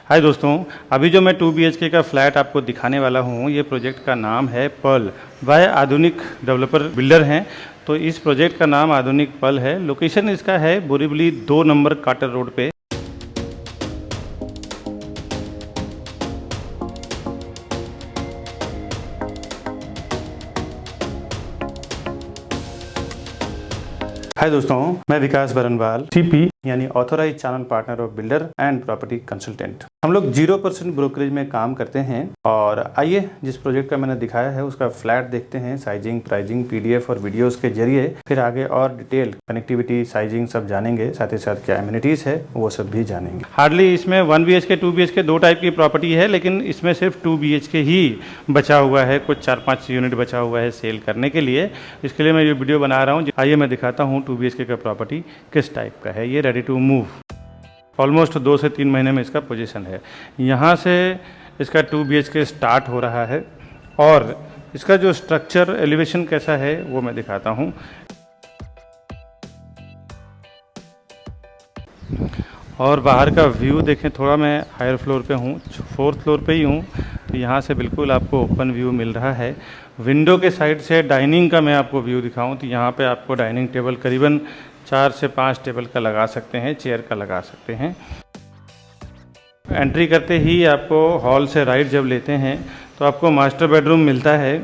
हाय दोस्तों, अभी जो मैं 2 BHK का फ्लैट आपको दिखाने वाला हूँ, ये प्रोजेक्ट का नाम है पर्ल। वह आधुनिक डेवलपर बिल्डर हैं। तो इस प्रोजेक्ट का नाम आधुनिक पर्ल है। लोकेशन इसका है बोरीवली 2 नंबर काटर रोड पे। हाय दोस्तों, मैं विकास बरनवाल, TP यानी authorise channel partner of builder and property consultant. हम लोग 0% ब्रोकरेज में काम करते हैं। और आइए, जिस प्रोजेक्ट का मैंने दिखाया है उसका फ्लैट देखते हैं, साइजिंग, प्राइजिंग, PDF और वीडियोस के जरिए। फिर आगे और डिटेल कनेक्टिविटी, साइजिंग सब जानेंगे, साथ ही साथ क्या एमिनिटीज है वो सब भी जानेंगे। हार्डली इसमें 1 BHK 2 BHK दो टाइप की प्रॉपर्टी है, लेकिन इसमें सिर्फ 2 BHK ही बचा हुआ है। कुछ 4-5 यूनिट बचा हुआ है सेल करने के लिए। इसके लिए मैं ये वीडियो बना रहा हूँ। आइए मैं दिखाता हूँ 2 BHK का प्रॉपर्टी किस टाइप का है। ये रेडी टू मूव, ऑलमोस्ट 2 से 3 महीने में इसका पोजीशन है। यहाँ से इसका 2 BHK स्टार्ट हो रहा है और इसका जो स्ट्रक्चर एलिवेशन कैसा है वो मैं दिखाता हूँ। और बाहर का व्यू देखें, थोड़ा मैं हायर फ्लोर पे हूँ, 4th फ्लोर पे ही हूँ, तो यहाँ से बिल्कुल आपको ओपन व्यू मिल रहा है। विंडो के साइड से डाइनिंग का मैं आपको व्यू दिखाऊं तो यहाँ पे आपको डाइनिंग टेबल करीबन 4 से 5 टेबल का लगा सकते हैं, चेयर का लगा सकते हैं। एंट्री करते ही आपको हॉल से राइट जब लेते हैं तो आपको मास्टर बेडरूम मिलता है।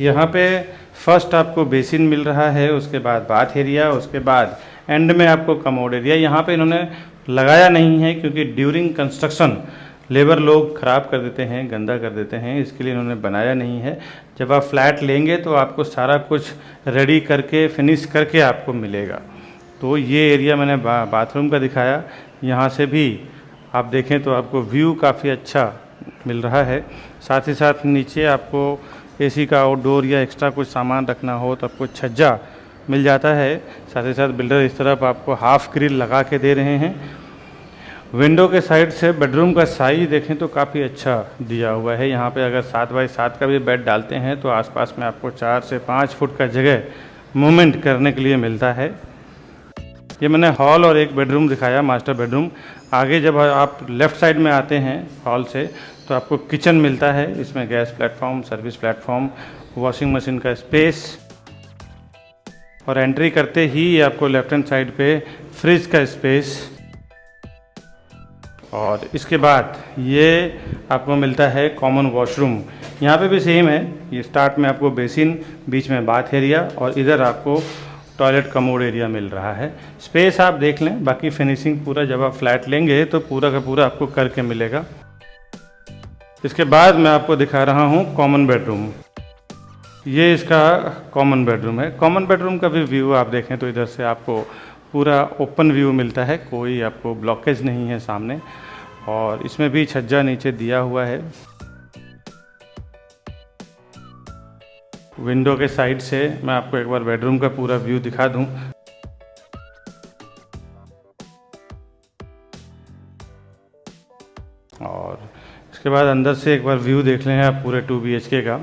यहाँ पे फर्स्ट आपको बेसिन मिल रहा है, उसके बाद बाथ एरिया, उसके बाद एंड में आपको कमोड एरिया। यहाँ पे इन्होंने लगाया नहीं है क्योंकि ड्यूरिंग कंस्ट्रक्शन लेबर लोग ख़राब कर देते हैं, गंदा कर देते हैं, इसके लिए इन्होंने बनाया नहीं है। जब आप फ्लैट लेंगे तो आपको सारा कुछ रेडी करके फिनिश करके आपको मिलेगा। तो ये एरिया मैंने बाथरूम का दिखाया। यहाँ से भी आप देखें तो आपको व्यू काफ़ी अच्छा मिल रहा है। साथ ही साथ नीचे आपको AC का आउटडोर या एक्स्ट्रा कुछ सामान रखना हो तो आपको छज्जा मिल जाता है। साथ ही साथ बिल्डर इस तरफ आपको हाफ ग्रिल लगा के दे रहे हैं। विंडो के साइड से बेडरूम का साइज देखें तो काफ़ी अच्छा दिया हुआ है। यहाँ पे अगर 7 बाई 7 का भी बेड डालते हैं तो आसपास में आपको 4 से 5 फुट का जगह मूवमेंट करने के लिए मिलता है। ये मैंने हॉल और एक बेडरूम दिखाया, मास्टर बेडरूम। आगे जब आप लेफ़्ट साइड में आते हैं हॉल से तो आपको किचन मिलता है। इसमें gas platform, service platform, washing machine का स्पेस, और एंट्री करते ही आपको लेफ्ट हैंड साइड पे फ्रिज का स्पेस। और इसके बाद ये आपको मिलता है कॉमन वॉशरूम। यहाँ पे भी सेम है। ये स्टार्ट में आपको बेसिन, बीच में बाथ एरिया और इधर आपको टॉयलेट कमोड एरिया मिल रहा है। स्पेस आप देख लें, बाकी फिनिशिंग पूरा जब आप फ्लैट लेंगे तो पूरा का पूरा आपको करके मिलेगा। इसके बाद मैं आपको दिखा रहा हूँ कॉमन बेडरूम। ये इसका कॉमन बेडरूम है। कॉमन बेडरूम का भी व्यू आप देखें तो इधर से आपको पूरा ओपन व्यू मिलता है, कोई आपको ब्लॉकेज नहीं है सामने। और इसमें भी छज्जा नीचे दिया हुआ है। विंडो के साइड से मैं आपको एक बार बेडरूम का पूरा व्यू दिखा दूं। और इसके बाद अंदर से एक बार व्यू देख लें आप पूरे 2 BHK का।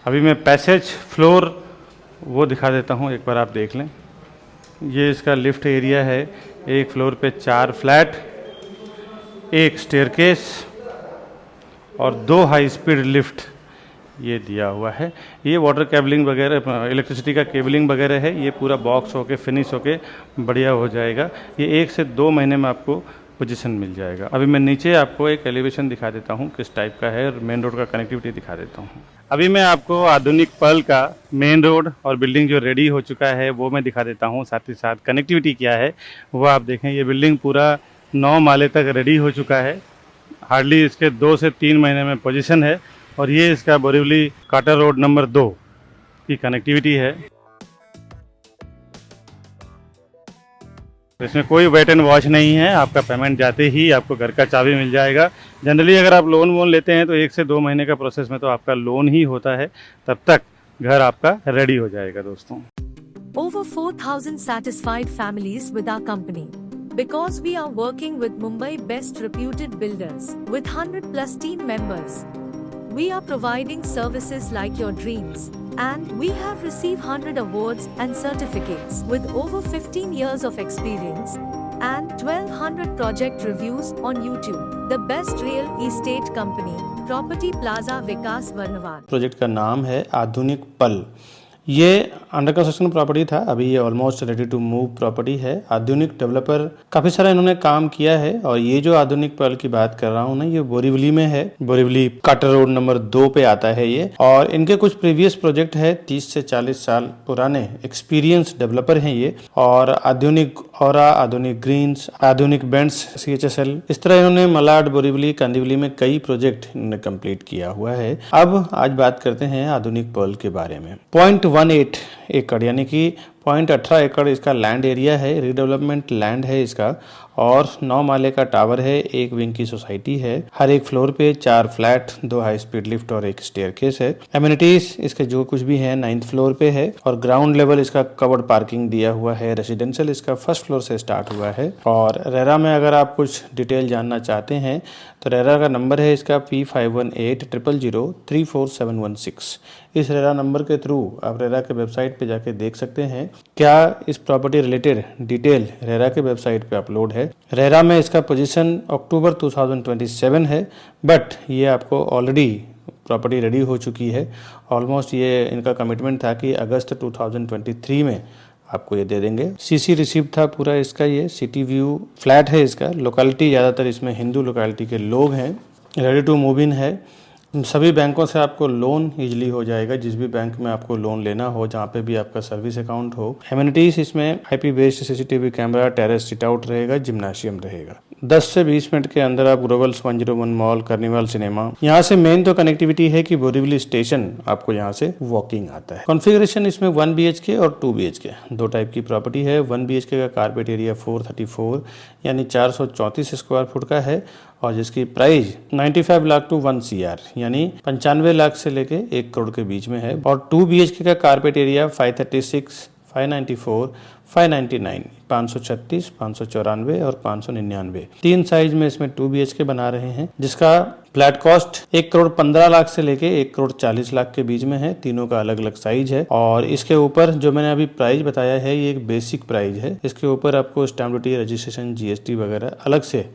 अभी मैं पैसेज फ्लोर वो दिखा देता हूँ, एक बार आप देख लें। ये इसका लिफ्ट एरिया है। एक फ्लोर पे 4 फ्लैट, एक स्टेयरकेस और 2 हाई स्पीड लिफ्ट ये दिया हुआ है। ये वाटर केबलिंग वगैरह, इलेक्ट्रिसिटी का केबलिंग वगैरह है। ये पूरा बॉक्स होके फिनिश होके बढ़िया हो जाएगा। ये 1 से 2 महीने में आपको पोजीशन मिल जाएगा। अभी मैं नीचे आपको एक एलिवेशन दिखा देता हूँ किस टाइप का है, और मेन रोड का कनेक्टिविटी दिखा देता हूँ। अभी मैं आपको आधुनिक पर्ल का मेन रोड और बिल्डिंग जो रेडी हो चुका है वो मैं दिखा देता हूँ। साथ ही साथ कनेक्टिविटी क्या है वो आप देखें। ये बिल्डिंग पूरा 9 माले तक रेडी हो चुका है। हार्डली इसके 2 से 3 महीने में पोजीशन है। और ये इसका बोरीवली काटर रोड नंबर 2 की कनेक्टिविटी है। इसमें कोई वेट एंड वॉच नहीं है। आपका पेमेंट जाते ही आपको घर का चाबी मिल जाएगा। जनरली अगर आप लोन वोन लेते हैं तो 1 से 2 महीने का प्रोसेस में तो आपका लोन ही होता है, तब तक घर आपका रेडी हो जाएगा दोस्तों। Over 4,000 satisfied families with our company. Because we are working with Mumbai best reputed builders with 100+ team members. We are providing services like your dreams. And we have received 100 awards and certificates with over 15 years of experience and 1200 project reviews on YouTube. The best real estate company, Property Plaza Vikas Varnawad. Project का नाम है आधुनिक पल। ये under construction property था, अभी ये almost ready to move property है। आधुनिक डेवलपर काफ़ी सारा इन्होंने काम किया है और ये जो आधुनिक पल की बात कर रहा हूँ ना, ये बोरीवली में है। बोरीवली काटर रोड नंबर 2 पे आता है ये। और इनके कुछ प्रीवियस प्रोजेक्ट है, 30 से 40 साल पुराने एक्सपीरियंस डेवलपर हैं ये। और आधुनिक ऑरा, आधुनिक ग्रीन्स, आधुनिक बेंड्स, CHSL, इस तरह इन्होंने मलाड, बोरीवली, कांदिवली में कई प्रोजेक्ट इन्होंने कंप्लीट किया हुआ है। अब आज बात करते हैं आधुनिक पल के बारे में। 0.18 एकड़ यानी कि 0.18 एकड़ इसका लैंड एरिया है, रिडेवलपमेंट लैंड है इसका। और 9 माले का टावर है, 1 विंग की सोसाइटी है। हर एक फ्लोर पे 4 फ्लैट, 2 हाई स्पीड लिफ्ट और 1 स्टेयरकेस है। एमिनिटीज इसके जो कुछ भी है 9th फ्लोर पे है। और ग्राउंड लेवल इसका कवर्ड पार्किंग दिया हुआ है। रेसिडेंशियल इसका 1st फ्लोर से स्टार्ट हुआ है। और रेरा में अगर आप कुछ डिटेल जानना चाहते हैं तो रेरा का नंबर है इसका P518000034716। इस रेरा नंबर के थ्रू आप रेरा के वेबसाइट पे जाके देख सकते हैं क्या इस प्रॉपर्टी रिलेटेड डिटेल रेरा के वेबसाइट पे अपलोड है। रेरा में इसका पोजीशन अक्टूबर 2027 है, बट ये आपको ऑलरेडी प्रॉपर्टी रेडी हो चुकी है। ऑलमोस्ट ये इनका कमिटमेंट था कि अगस्त 2023 में आपको ये दे देंगे। CC रिसीव था पूरा इसका, ये सिटी व्यू फ्लैट है इसका। लोकेलिटी ज़्यादातर इसमें हिंदू लोकेलिटी के लोग हैं। रेडी टू मूव इन है। सभी बैंकों से आपको लोन इजीली हो जाएगा, जिस भी बैंक में आपको लोन लेना हो, जहाँ पे भी आपका सर्विस अकाउंट हो। एमिनिटीज इसमें IP based CCTV camera, terrace sit out रहेगा, जिम्नाशियम रहेगा। 10 से 20 मिनट के अंदर आप ग्लोबल 101 मॉल, कार्निवल सिनेमा। यहाँ से मेन तो कनेक्टिविटी है कि बोरीवली स्टेशन आपको यहाँ से वॉकिंग आता है। कॉन्फ़िगरेशन इसमें 1 BHK और 2 BHK 2 टाइप की प्रॉपर्टी है। 1 BHK का कारपेट एरिया 434 यानी 434 स्क्वायर फुट का है और जिसकी प्राइस 95 लाख टू 1 CR यानी 95 लाख से लेके 1 करोड़ के बीच में है। और 2 BHK का कारपेट एरिया 536, 594, 599, 536, 594 और 599। 3 साइज में इसमें 2 BHK बना रहे हैं, जिसका फ्लैट कॉस्ट 1 करोड़ 15 लाख से लेके 1 करोड़ 40 लाख के बीच में है। तीनों का अलग अलग साइज है। और इसके ऊपर जो मैंने अभी प्राइस बताया है, ये एक बेसिक प्राइस है। इसके ऊपर आपको स्टैम्प ड्यूटी, रजिस्ट्रेशन, GST वगैरह अलग से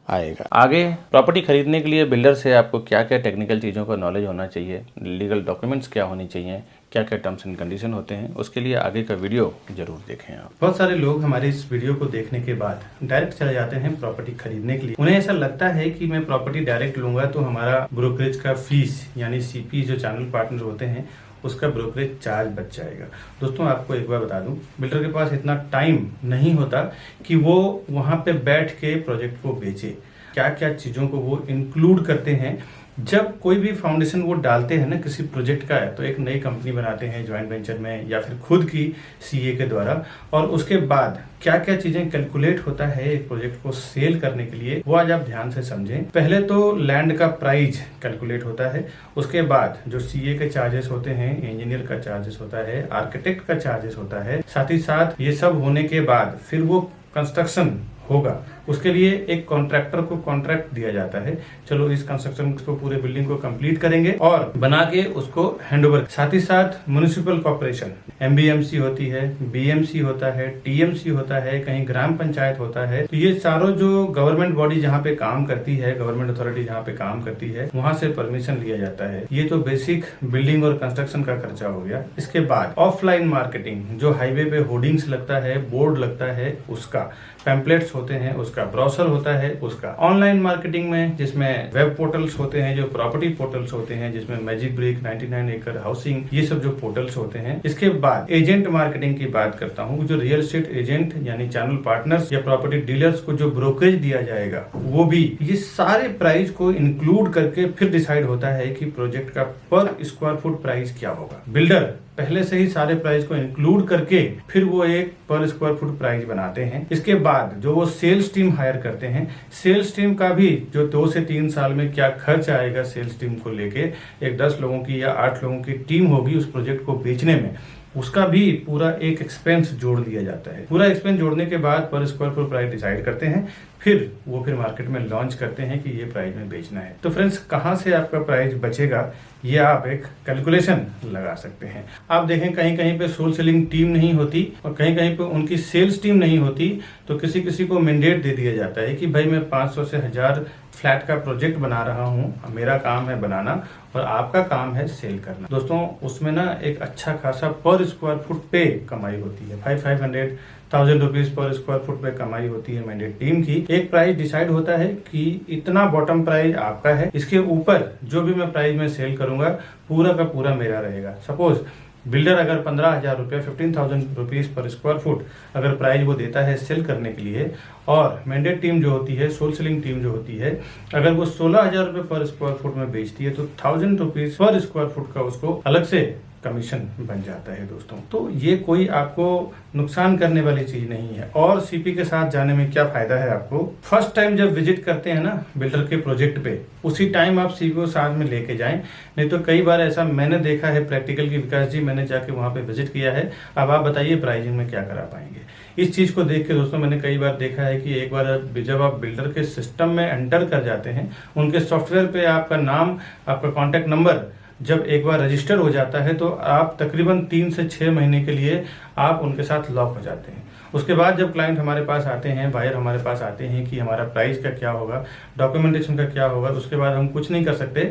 आएगा। आगे प्रॉपर्टी खरीदने के लिए बिल्डर से आपको क्या क्या टेक्निकल चीज़ों का नॉलेज होना चाहिए, लीगल डॉक्यूमेंट्स क्या होनी चाहिए, क्या क्या टर्म्स एंड कंडीशन होते हैं, उसके लिए आगे का वीडियो जरूर देखें आप। बहुत सारे लोग हमारे इस वीडियो को देखने के बाद डायरेक्ट चले जाते हैं प्रॉपर्टी खरीदने के लिए। उन्हें ऐसा लगता है कि मैं प्रॉपर्टी डायरेक्ट लूंगा तो हमारा ब्रोकरेज का फीस यानी CP जो चैनल पार्टनर होते हैं उसका ब्रोकरेज चार्ज बच जाएगा। दोस्तों आपको एक बार बता दूं, बिल्डर के पास इतना टाइम नहीं होता कि वो वहां पे बैठ के प्रोजेक्ट को बेचे। क्या क्या चीजों को वो इंक्लूड करते हैं जब कोई भी फाउंडेशन वो डालते हैं ना किसी प्रोजेक्ट का है, तो एक नई कंपनी बनाते हैं ज्वाइंट वेंचर में या फिर खुद की CA के द्वारा। और उसके बाद क्या क्या चीजें कैलकुलेट होता है एक प्रोजेक्ट को सेल करने के लिए, वो आज आप ध्यान से समझें। पहले तो लैंड का प्राइस कैलकुलेट होता है, उसके बाद जो CA के चार्जेस होते हैं, इंजीनियर का चार्जेस होता है, आर्किटेक्ट का चार्जेस होता है। साथ ही साथ ये सब होने के बाद फिर वो कंस्ट्रक्शन होगा, उसके लिए एक कॉन्ट्रैक्टर को कॉन्ट्रैक्ट दिया जाता है। चलो इस कंस्ट्रक्शन को, पूरे बिल्डिंग को कंप्लीट करेंगे और बना के उसको हैंडओवर। साथ ही साथ म्युनिसिपल कॉर्पोरेशन MBMC होती है, BMC होता है, TMC होता है, कहीं ग्राम पंचायत होता है। तो ये चारों जो गवर्नमेंट बॉडी जहाँ पे काम करती है, गवर्नमेंट अथॉरिटी जहाँ पे काम करती है, वहां से परमिशन लिया जाता है। ये तो बेसिक बिल्डिंग और कंस्ट्रक्शन का खर्चा हो गया। इसके बाद ऑफलाइन मार्केटिंग, जो हाईवे पे होर्डिंग्स लगता है, बोर्ड लगता है, उसका पैम्पलेट्स होते हैं, उसका ब्राउसर होता है, उसका ऑनलाइन मार्केटिंग में जिसमें वेब पोर्टल्स होते हैं, जो प्रॉपर्टी पोर्टल्स होते हैं, जिसमें मैजिक ब्रिक, 99 एकड़ हाउसिंग, ये सब जो पोर्टल्स होते हैं। इसके बाद एजेंट मार्केटिंग की बात करता हूँ, जो रियल एस्टेट एजेंट यानी चैनल पार्टनर्स या प्रॉपर्टी डीलर्स को जो ब्रोकरेज दिया जाएगा, वो भी ये सारे प्राइस को इंक्लूड करके फिर डिसाइड होता है कि प्रोजेक्ट का पर स्क्वायर फुट प्राइस क्या होगा। बिल्डर पहले से ही सारे प्राइस को इंक्लूड करके फिर वो एक पर स्क्वायर फुट प्राइस बनाते हैं। इसके बाद जो वो सेल्स टीम हायर करते हैं, सेल्स टीम का भी जो 2 से 3 साल में क्या खर्च आएगा सेल्स टीम को लेके, एक 10 लोगों की या 8 लोगों की टीम होगी उस प्रोजेक्ट को बेचने में, उसका भी पूरा एक एक्सपेंस जोड़ दिया जाता है। पूरा एक्सपेंस जोड़ने के बाद पर स्क्वायर फुट प्राइस डिसाइड करते हैं, फिर मार्केट में लॉन्च करते हैं कि ये प्राइस में बेचना है। तो फ्रेंड्स, कहाँ से आपका प्राइस बचेगा ये आप एक कैलकुलेशन लगा सकते हैं। आप देखें कहीं कहीं पे सोल सेलिंग टीम नहीं होती और कहीं कहीं पे उनकी सेल्स टीम नहीं होती, तो किसी किसी को मैंडेट दे दिया जाता है कि भाई मैं 500 से 1000 फ्लैट का प्रोजेक्ट बना रहा हूँ, मेरा काम है बनाना और आपका काम है सेल करना। दोस्तों, उसमें ना एक अच्छा खासा पर स्क्वायर फुट पे कमाई होती है। 500,000 रुपीज पर स्क्वायर फुट पे कमाई होती है मैंडेट टीम की। एक प्राइस डिसाइड होता है कि इतना बॉटम प्राइस आपका है, इसके ऊपर जो भी मैं प्राइस में सेल करूंगा पूरा का पूरा मेरा रहेगा। सपोज बिल्डर अगर 15,000 रुपया 15,000 रुपीज पर स्क्वायर फुट अगर प्राइस वो देता है सेल करने के लिए, और मैंडेट टीम जो होती है, सोल सेलिंग टीम जो होती है, अगर वो 16,000 रुपये पर स्क्वायर फुट में बेचती है तो 1000 रुपीज पर स्क्वायर फुट का उसको अलग से कमीशन बन जाता है दोस्तों। तो ये कोई आपको नुकसान करने वाली चीज नहीं है। और सीपी के साथ जाने में क्या फायदा है आपको, फर्स्ट टाइम जब विजिट करते हैं ना बिल्डर के प्रोजेक्ट पे, उसी टाइम आप सीपी को साथ में लेके जाएं। नहीं तो कई बार ऐसा मैंने देखा है प्रैक्टिकल की, विकास जी मैंने जाके वहां पे विजिट किया है, अब आप बताइए प्राइसिंग में क्या करा पाएंगे। इस चीज को देख के दोस्तों मैंने कई बार देखा है कि एक बार जब आप बिल्डर के सिस्टम में एंटर कर जाते हैं, उनके सॉफ्टवेयर पे आपका नाम, आपका कॉन्टेक्ट नंबर जब एक बार रजिस्टर हो जाता है तो आप तकरीबन 3 से 6 महीने के लिए आप उनके साथ लॉक हो जाते हैं। उसके बाद जब क्लाइंट हमारे पास आते हैं, बायर हमारे पास आते हैं कि हमारा प्राइस का क्या होगा, डॉक्यूमेंटेशन का क्या होगा, उसके बाद हम कुछ नहीं कर सकते,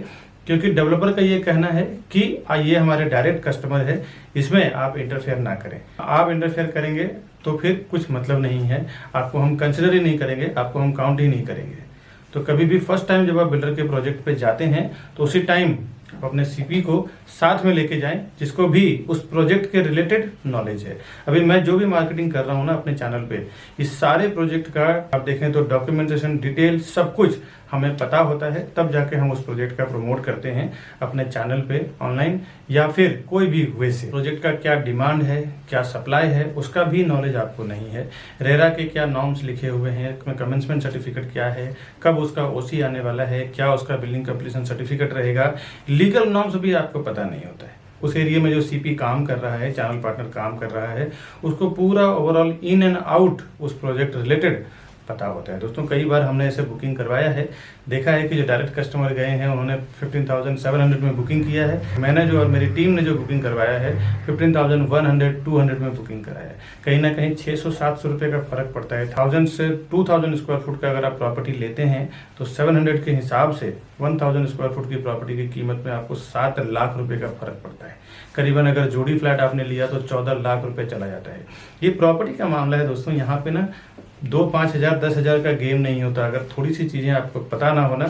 क्योंकि डेवलपर का ये कहना है कि ये हमारे डायरेक्ट कस्टमर है, इसमें आप इंटरफेयर ना करें। आप इंटरफेयर करेंगे तो फिर कुछ मतलब नहीं है, आपको हम कंसिडर ही नहीं करेंगे, आपको हम काउंट ही नहीं करेंगे। तो कभी भी फर्स्ट टाइम जब आप बिल्डर के प्रोजेक्ट पे जाते हैं तो उसी टाइम आप अपने सीपी को साथ में लेके जाएं, जिसको भी उस प्रोजेक्ट के रिलेटेड नॉलेज है। अभी मैं जो भी मार्केटिंग कर रहा हूं ना अपने चैनल पे, इस सारे प्रोजेक्ट का आप देखें तो डॉक्यूमेंटेशन, डिटेल सब कुछ हमें पता होता है, तब जाके हम उस प्रोजेक्ट का प्रमोट करते हैं अपने चैनल पे ऑनलाइन या फिर कोई भी वे से। प्रोजेक्ट का क्या डिमांड है, क्या सप्लाई है, उसका भी नॉलेज आपको नहीं है। रेरा के क्या नॉर्म्स लिखे हुए हैं, कमेंसमेंट सर्टिफिकेट क्या है, कब उसका ओसी आने वाला है, क्या उसका बिल्डिंग कंप्लीशन सर्टिफिकेट रहेगा, लीगल नॉर्म्स भी आपको पता नहीं होता है। उस एरिया में जो सीपी काम कर रहा है, चैनल पार्टनर काम कर रहा है, उसको पूरा ओवरऑल इन एंड आउट उस प्रोजेक्ट रिलेटेड पता होता है। दोस्तों, कई बार हमने ऐसे बुकिंग करवाया है, देखा है कि जो डायरेक्ट कस्टमर गए हैं उन्होंने 15,700 में बुकिंग किया है, मैंने जो और मेरी टीम ने जो बुकिंग करवाया है 15,100, 200 में बुकिंग कराया है। कहीं ना कहीं 600-700 रुपये का फर्क पड़ता है। 1000 से 2000 स्क्वायर फुट का अगर आप प्रॉपर्टी लेते हैं तो 700 के हिसाब से 1000 स्क्वायर फुट की प्रॉपर्टी की कीमत में आपको 7 लाख रुपए का फर्क पड़ता है। करीबन अगर जोड़ी फ्लैट आपने लिया तो 14 लाख रुपए चला जाता है। ये प्रॉपर्टी का मामला है दोस्तों। यहाँ पे ना 2-5 हजार 10 हजार का गेम नहीं होता। अगर थोड़ी सी चीजें आपको पता ना हो ना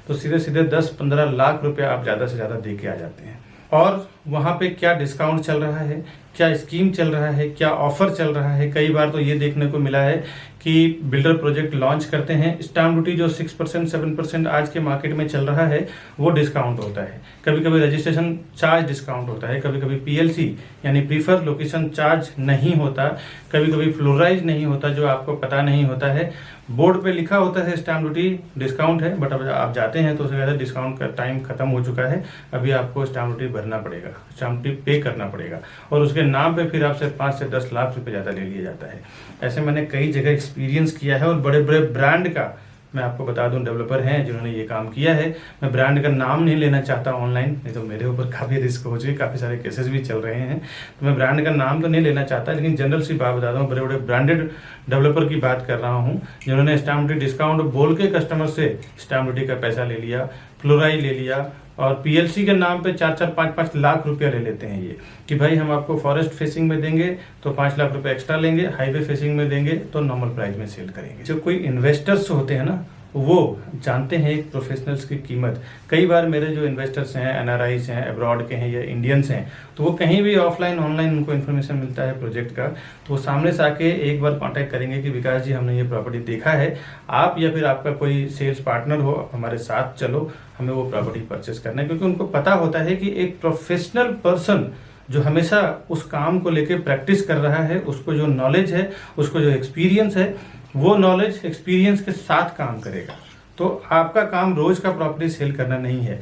तो सीधे सीधे 10-15 लाख रुपए आप ज्यादा से ज्यादा दे के आ जाते हैं। और वहाँ पे क्या डिस्काउंट चल रहा है, क्या स्कीम चल रहा है, क्या ऑफर चल रहा है। कई बार तो ये देखने को मिला है कि बिल्डर प्रोजेक्ट लॉन्च करते हैं, स्टाम्प ड्यूटी जो 6% 7% आज के मार्केट में चल रहा है वो डिस्काउंट होता है। कभी कभी रजिस्ट्रेशन चार्ज डिस्काउंट होता है, कभी कभी पीएलसी यानी प्रीफर लोकेशन चार्ज नहीं होता, कभी कभी फ्लोराइज नहीं होता जो आपको पता नहीं होता है। बोर्ड पे लिखा होता है स्टाम्प ड्यूटी डिस्काउंट है, बट अब आप जाते हैं तो उससे कहते हैं डिस्काउंट का टाइम खत्म हो चुका है, अभी आपको स्टाम्प ड्यूटी भरना पड़ेगा, स्टाम्प ड्यूटी पे करना पड़ेगा। और उसके नाम पे फिर आपसे 5 से 10 लाख रुपए ज्यादा ले लिया जाता है। ऐसे मैंने कई जगह एक्सपीरियंस किया है और बड़े बड़े ब्रांड का मैं आपको बता दूं डेवलपर हैं जिन्होंने ये काम किया है। मैं ब्रांड का नाम नहीं लेना चाहता ऑनलाइन, नहीं तो मेरे ऊपर काफ़ी रिस्क हो चुके, काफ़ी सारे केसेस भी चल रहे हैं, तो मैं ब्रांड का नाम तो नहीं लेना चाहता, लेकिन जनरल सी बात बता दूं, बड़े बड़े ब्रांडेड डेवलपर की बात कर रहा हूँ जिन्होंने स्टाम्प ड्यूटी डिस्काउंट बोल के कस्टमर से स्टाम्प ड्यूटी का पैसा ले लिया, फ्लोराइज ले लिया और पीएलसी के नाम पे 4-4, 5-5 लाख रुपया ले लेते हैं ये कि भाई हम आपको फॉरेस्ट फेसिंग में देंगे तो 5 लाख रुपए एक्स्ट्रा लेंगे, हाईवे फेसिंग में देंगे तो नॉर्मल प्राइस में सेल करेंगे। जो कोई इन्वेस्टर्स होते हैं ना वो जानते हैं एक प्रोफेशनल्स की कीमत। कई बार मेरे जो इन्वेस्टर्स हैं, एनआरआईज हैं, अब्रॉड के हैं या इंडियंस हैं, तो वो कहीं भी ऑफलाइन ऑनलाइन उनको इन्फॉर्मेशन मिलता है प्रोजेक्ट का, तो वो सामने से आके एक बार कांटेक्ट करेंगे कि विकास जी हमने ये प्रॉपर्टी देखा है, आप या फिर आपका कोई सेल्स पार्टनर हो हमारे साथ चलो, हमें वो प्रॉपर्टी परचेस करना है। क्योंकि उनको पता होता है कि एक प्रोफेशनल पर्सन जो हमेशा उस काम को लेके प्रैक्टिस कर रहा है, उसको जो नॉलेज है, उसको जो एक्सपीरियंस है, वो नॉलेज एक्सपीरियंस के साथ काम करेगा। तो आपका काम रोज का प्रॉपर्टी सेल करना नहीं है।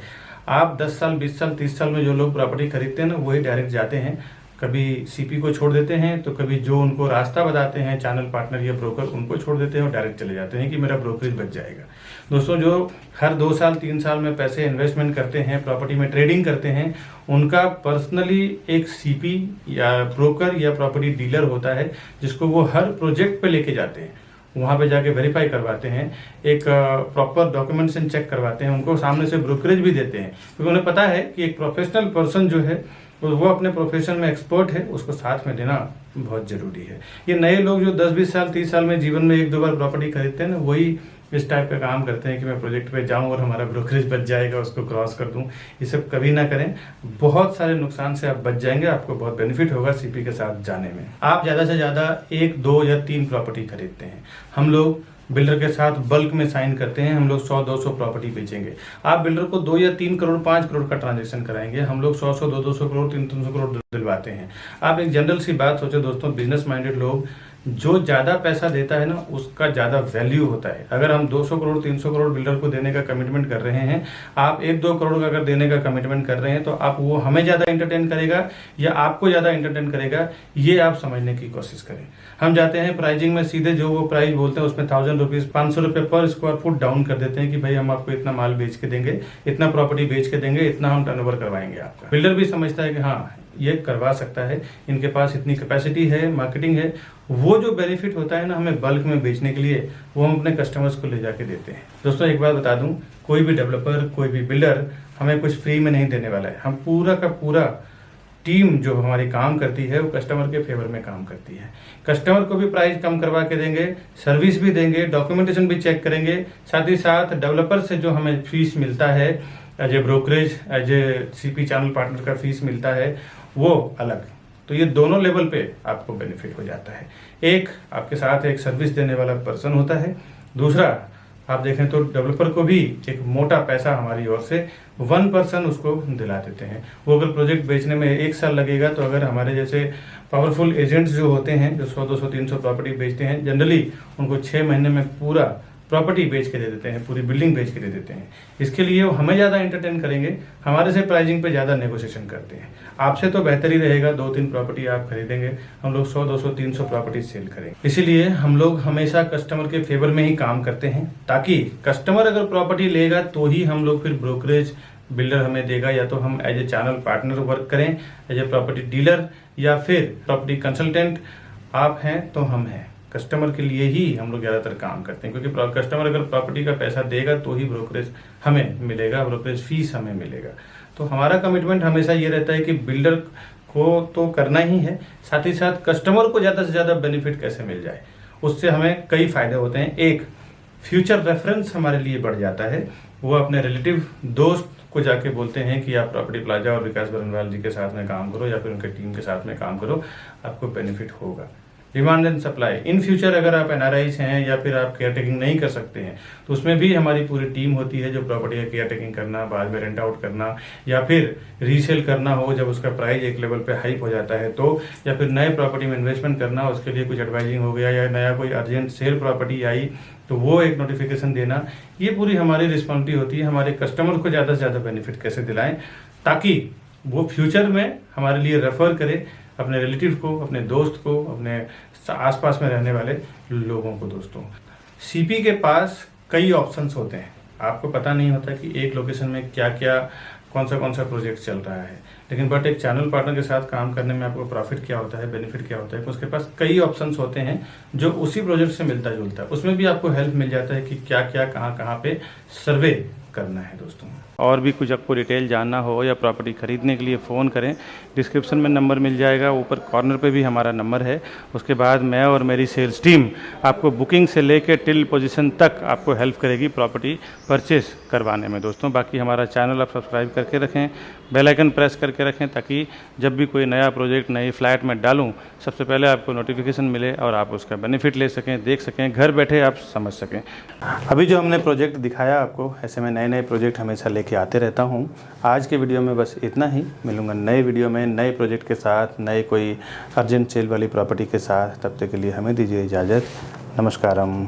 आप 10 साल 20 साल 30 साल में जो लोग प्रॉपर्टी खरीदते हैं ना वही डायरेक्ट जाते हैं कभी सीपी को छोड़ देते हैं, तो कभी जो उनको रास्ता बताते हैं चैनल पार्टनर या ब्रोकर उनको छोड़ देते हैं और डायरेक्ट चले जाते हैं कि मेरा ब्रोकरेज बच जाएगा। दोस्तों, जो हर 2 साल 3 साल में पैसे इन्वेस्टमेंट करते हैं, प्रॉपर्टी में ट्रेडिंग करते हैं, उनका पर्सनली एक सीपी या ब्रोकर या प्रॉपर्टी डीलर होता है जिसको वो हर प्रोजेक्ट पे लेके जाते हैं, वहाँ पे जाके वेरीफाई करवाते हैं, एक प्रॉपर डॉक्यूमेंटेशन चेक करवाते हैं, उनको सामने से ब्रोकरेज भी देते हैं, क्योंकि उन्हें पता है कि एक प्रोफेशनल पर्सन जो है वो अपने प्रोफेशन में एक्सपर्ट है, उसको साथ में देना बहुत जरूरी है। ये नए लोग जो 10-20 साल 30 साल में जीवन में 1-2 बार प्रॉपर्टी खरीदते हैं ना, वही इस टाइप का काम करते हैं कि मैं प्रोजेक्ट पे जाऊं और हमारा ब्रोकरेज बच जाएगा, उसको क्रॉस कर दूं। ये सब कभी ना करें, बहुत सारे नुकसान से आप बच जाएंगे, आपको बहुत बेनिफिट होगा सीपी के साथ जाने में। आप ज़्यादा से ज़्यादा 1, 2 या 3 प्रॉपर्टी खरीदते हैं। हम लोग बिल्डर के साथ बल्क में साइन करते हैं, हम लोग 100-200 प्रॉपर्टी बेचेंगे। आप बिल्डर को 2 या 3 करोड़ 5 करोड़ का ट्रांजेक्शन कराएंगे, हम लोग 100-100 200 करोड़ 300 करोड़ दिलवाते हैं। आप एक जनरल सी बात सोचो दोस्तों, बिजनेस माइंडेड लोग, जो ज़्यादा पैसा देता है ना उसका ज़्यादा वैल्यू होता है। अगर हम 200 करोड़ 300 करोड़ बिल्डर को देने का कमिटमेंट कर रहे हैं, आप 1-2 करोड़ का अगर देने का कमिटमेंट कर रहे हैं, तो आप वो हमें ज़्यादा एंटरटेन करेगा या आपको ज़्यादा एंटरटेन करेगा, ये आप समझने की कोशिश करें। हम जाते हैं प्राइजिंग में सीधे जो वो प्राइस बोलते हैं उसमें 1000 रुपीज़ 500 रुपये पर स्क्वायर फुट डाउन कर देते हैं कि भाई हम आपको इतना माल बेच के देंगे, इतना प्रॉपर्टी बेच के देंगे, इतना हम टर्नओवर करवाएंगे आपका। बिल्डर भी समझता है कि हाँ ये करवा सकता है, इनके पास इतनी कैपेसिटी है, मार्केटिंग है। वो जो बेनिफिट होता है ना हमें बल्क में बेचने के लिए, वो हम अपने कस्टमर्स को ले जाके देते हैं। दोस्तों, एक बात बता दूं, कोई भी डेवलपर, कोई भी बिल्डर हमें कुछ फ्री में नहीं देने वाला है। हम पूरा का पूरा टीम जो हमारी काम करती है वो कस्टमर के फेवर में काम करती है। कस्टमर को भी प्राइस कम करवा के देंगे, सर्विस भी देंगे, डॉक्यूमेंटेशन भी चेक करेंगे, साथ ही साथ डेवलपर से जो हमें फीस मिलता है as a brokerage, as a CP channel partner का फीस मिलता है, वो अलग। तो ये दोनों लेवल पे आपको बेनिफिट हो जाता है। एक आपके साथ एक सर्विस देने वाला पर्सन होता है, दूसरा आप देखें तो डेवलपर को भी एक मोटा पैसा हमारी ओर से 1% उसको दिला देते हैं। वो अगर प्रोजेक्ट बेचने में 1 साल लगेगा, तो अगर हमारे जैसे पावरफुल एजेंट्स जो होते हैं जो 100-200 300 प्रॉपर्टी बेचते हैं, जनरली उनको 6 महीने में पूरा प्रॉपर्टी बेच के दे देते हैं, पूरी बिल्डिंग बेच के दे देते हैं। इसके लिए वो हमें ज़्यादा एंटरटेन करेंगे, हमारे से प्राइसिंग पे ज़्यादा नेगोशिएशन करते हैं। आपसे तो बेहतर ही रहेगा 2-3 प्रॉपर्टी आप खरीदेंगे, हम लोग 100-200 300 प्रॉपर्टी सेल करेंगे। इसीलिए हम लोग हमेशा कस्टमर के फेवर में ही काम करते हैं, ताकि कस्टमर अगर प्रॉपर्टी लेगा तो ही हम लोग फिर ब्रोकरेज बिल्डर हमें देगा, या तो हम as a channel partner work करें, एज ए प्रॉपर्टी डीलर, या फिर प्रॉपर्टी कंसल्टेंट आप हैं तो हम हैं। कस्टमर के लिए ही हम लोग ज़्यादातर काम करते हैं, क्योंकि कस्टमर अगर प्रॉपर्टी का पैसा देगा तो ही ब्रोकरेज हमें मिलेगा, ब्रोकरेज फीस हमें मिलेगा। तो हमारा कमिटमेंट हमेशा ये रहता है कि बिल्डर को तो करना ही है, साथ ही साथ कस्टमर को ज़्यादा से ज़्यादा बेनिफिट कैसे मिल जाए, उससे हमें कई फ़ायदे होते हैं। एक, फ्यूचर रेफरेंस हमारे लिए बढ़ जाता है। वो अपने रिलेटिव दोस्त को जाके बोलते हैं कि आप प्रॉपर्टी प्लाजा और विकास बरनवाल जी के साथ में काम करो, या फिर उनके टीम के साथ में काम करो, आपको बेनिफिट होगा। Demand and supply, in future अगर आप एनआरआईज हैं या फिर आप केयर टेकिंग नहीं कर सकते हैं, तो उसमें भी हमारी पूरी टीम होती है जो प्रॉपर्टी का केयर टेकिंग करना, बाद में रेंट आउट करना, या फिर रीसेल करना हो जब उसका प्राइस एक लेवल पे हाइप हो जाता है तो, या फिर नए प्रॉपर्टी में इन्वेस्टमेंट करना, उसके लिए कुछ एडवाइजिंग हो गया, या नया कोई अर्जेंट सेल प्रॉपर्टी आई तो वो एक नोटिफिकेशन देना, ये पूरी हमारी रिस्पॉन्सिबिलिटी होती है। हमारे कस्टमर को ज़्यादा से ज़्यादा बेनिफिट कैसे दिलाएं, ताकि वो फ्यूचर में हमारे लिए रेफर करे अपने रिलेटिव को, अपने दोस्त को, अपने आसपास में रहने वाले लोगों को। दोस्तों, सीपी के पास कई ऑप्शंस होते हैं, आपको पता नहीं होता कि एक लोकेशन में क्या क्या कौन सा प्रोजेक्ट चल रहा है, लेकिन बट एक चैनल पार्टनर के साथ काम करने में आपको प्रॉफिट क्या होता है, बेनिफिट क्या होता है, उसके पास कई ऑप्शंस होते हैं जो उसी प्रोजेक्ट से मिलता जुलता है। उसमें भी आपको हेल्प मिल जाता है कि क्या क्या कहाँ पे सर्वे करना है। दोस्तों, और भी कुछ आपको डिटेल जानना हो या प्रॉपर्टी खरीदने के लिए फ़ोन करें, डिस्क्रिप्शन में नंबर मिल जाएगा, ऊपर कॉर्नर पे भी हमारा नंबर है। उसके बाद मैं और मेरी सेल्स टीम आपको बुकिंग से लेकर टिल पोजीशन तक आपको हेल्प करेगी प्रॉपर्टी परचेस करवाने में। दोस्तों, बाकी हमारा चैनल आप सब्सक्राइब करके रखें, बेल आइकन प्रेस करके रखें, ताकि जब भी कोई नया प्रोजेक्ट नई फ्लैट में डालूँ सबसे पहले आपको नोटिफिकेशन मिले और आप उसका बेनिफिट ले सकें, देख सकें, घर बैठे आप समझ सकें। अभी जो हमने प्रोजेक्ट दिखाया आपको, ऐसे में नए नए प्रोजेक्ट हमेशा लेके आते रहता हूँ। आज के वीडियो में बस इतना ही, मिलूँगा नए वीडियो में नए प्रोजेक्ट के साथ, नए कोई अर्जेंट सेल वाली प्रॉपर्टी के साथ। तब तक के लिए हमें दीजिए इजाज़त। नमस्कारम।